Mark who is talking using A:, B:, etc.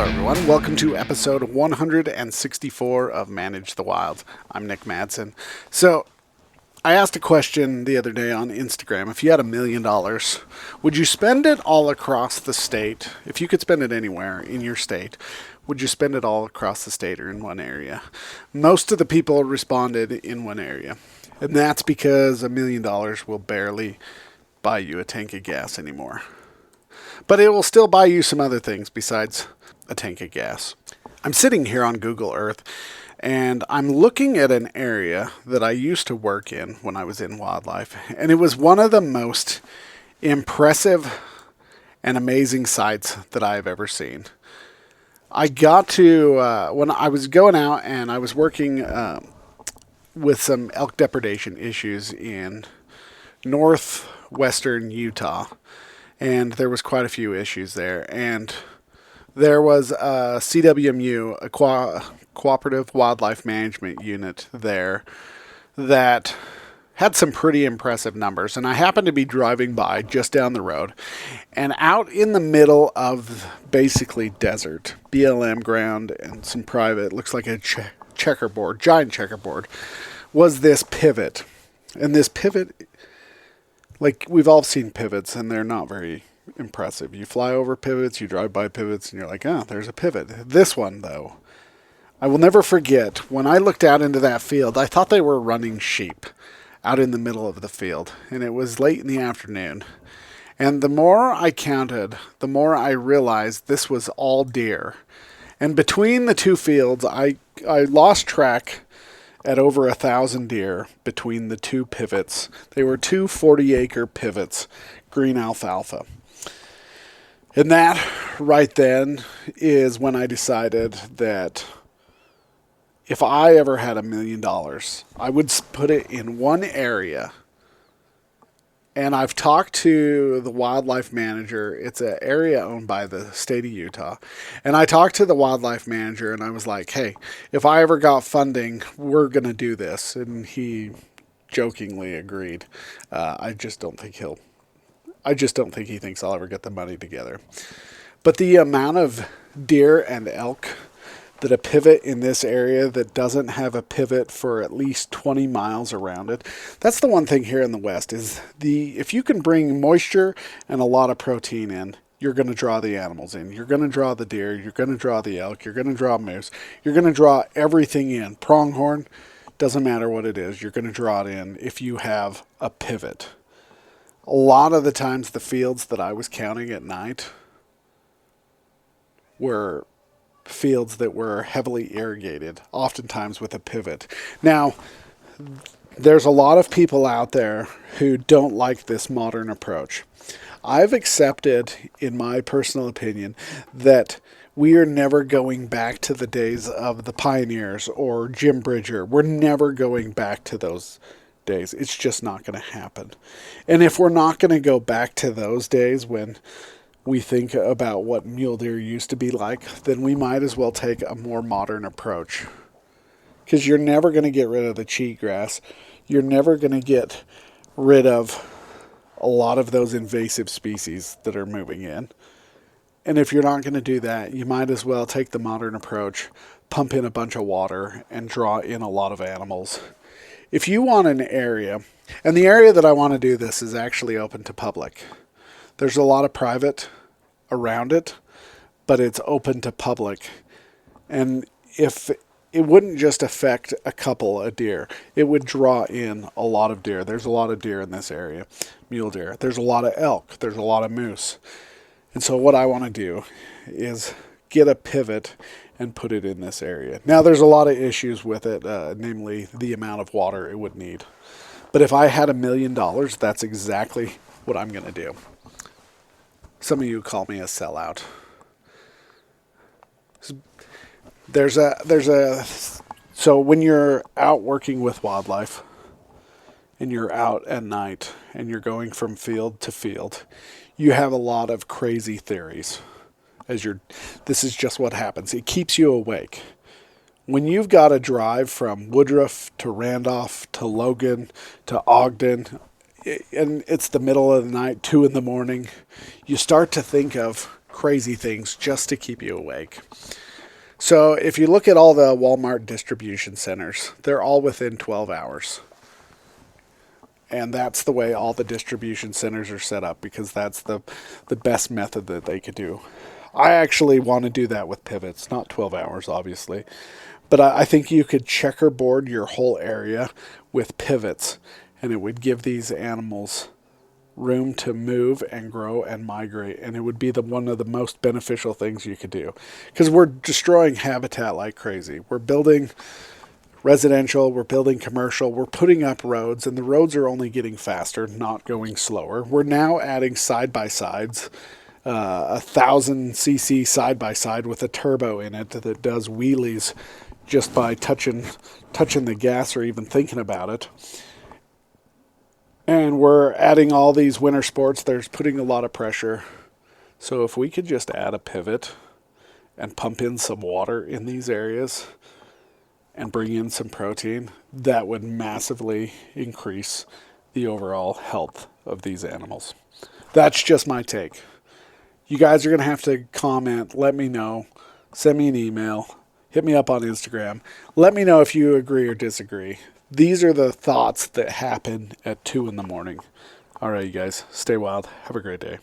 A: everyone. Welcome to episode 164 of Manage the Wild. I'm Nick Madsen. So, I asked a question the other day on Instagram. If you had $1 million, would you spend it all across the state? If you could spend it anywhere in your state, would you spend it all across the state or in one area? Most of the people responded in one area. And that's because $1 million will barely buy you a tank of gas anymore. But it will still buy you some other things besides a tank of gas. I'm sitting here on Google Earth and I'm looking at an area that I used to work in when I was in wildlife. And it was one of the most impressive and amazing sights that I've ever seen. I got to, when I was going out and I was working with some elk depredation issues in northwestern Utah. And there was quite a few issues there. And there was a CWMU, a Cooperative Wildlife Management Unit there that had some pretty impressive numbers. And I happened to be driving by just down the road. And out in the middle of basically desert, BLM ground and some private, looks like a checkerboard, giant checkerboard, was this pivot. And this pivot, like, we've all seen pivots, and they're not very impressive. You fly over pivots, you drive by pivots, and you're like, oh, there's a pivot. This one, though, I will never forget. When I looked out into that field, I thought they were running sheep out in the middle of the field, and it was late in the afternoon. And the more I counted, the more I realized this was all deer. And between the two fields, I lost track at over 1,000 deer between the two pivots. They were two 40-acre pivots, green alfalfa. And that right then is when I decided that if I ever had $1 million, I would put it in one area. And I've talked to the wildlife manager. It's an area owned by the state of Utah. And I talked to the wildlife manager and I was like, hey, if I ever got funding, we're going to do this. And he jokingly agreed. I just don't think he thinks I'll ever get the money together. But the amount of deer and elk that a pivot in this area that doesn't have a pivot for at least 20 miles around it. That's the one thing here in the West is if you can bring moisture and a lot of protein in, you're going to draw the animals in. You're going to draw the deer. You're going to draw the elk. You're going to draw moose. You're going to draw everything in. Pronghorn, doesn't matter what it is. You're going to draw it in if you have a pivot. A lot of the times the fields that I was counting at night were fields that were heavily irrigated, oftentimes with a pivot. Now, there's a lot of people out there who don't like this modern approach. I've accepted, in my personal opinion, that we are never going back to the days of the pioneers or Jim Bridger. We're never going back to those days. It's just not going to happen. And if we're not going to go back to those days when we think about what mule deer used to be like, then we might as well take a more modern approach. Because you're never going to get rid of the cheatgrass. You're never going to get rid of a lot of those invasive species that are moving in. And if you're not going to do that, you might as well take the modern approach, pump in a bunch of water, and draw in a lot of animals. If you want an area, and the area that I want to do this is actually open to public. There's a lot of private around it, but it's open to public. And if it wouldn't just affect a couple of deer, it would draw in a lot of deer. There's a lot of deer in this area, mule deer. There's a lot of elk. There's a lot of moose. And so what I want to do is get a pivot and put it in this area. Now, there's a lot of issues with it, namely the amount of water it would need. But if I had $1 million, that's exactly what I'm going to do. Some of you call me a sellout. So when you're out working with wildlife and you're out at night and you're going from field to field, you have a lot of crazy theories. This is just what happens. It keeps you awake. When you've got to drive from Woodruff to Randolph to Logan to Ogden, and it's the middle of the night, 2 a.m, you start to think of crazy things just to keep you awake. So if you look at all the Walmart distribution centers, they're all within 12 hours. And that's the way all the distribution centers are set up, because that's the best method that they could do. I actually want to do that with pivots, not 12 hours, obviously. But I think you could checkerboard your whole area with pivots, and it would give these animals room to move and grow and migrate, and it would be one of the most beneficial things you could do, because we're destroying habitat like crazy. We're building residential, we're building commercial, we're putting up roads, and the roads are only getting faster, not going slower. We're now adding side-by-sides, 1,000cc side-by-side with a turbo in it that does wheelies just by touching the gas or even thinking about it. And we're adding all these winter sports. There's putting a lot of pressure. So if we could just add a pivot and pump in some water in these areas and bring in some protein, that would massively increase the overall health of these animals. That's just my take. You guys are going to have to comment, let me know, send me an email, hit me up on Instagram. Let me know if you agree or disagree. These are the thoughts that happen at 2 in the morning. All right, you guys, stay wild. Have a great day.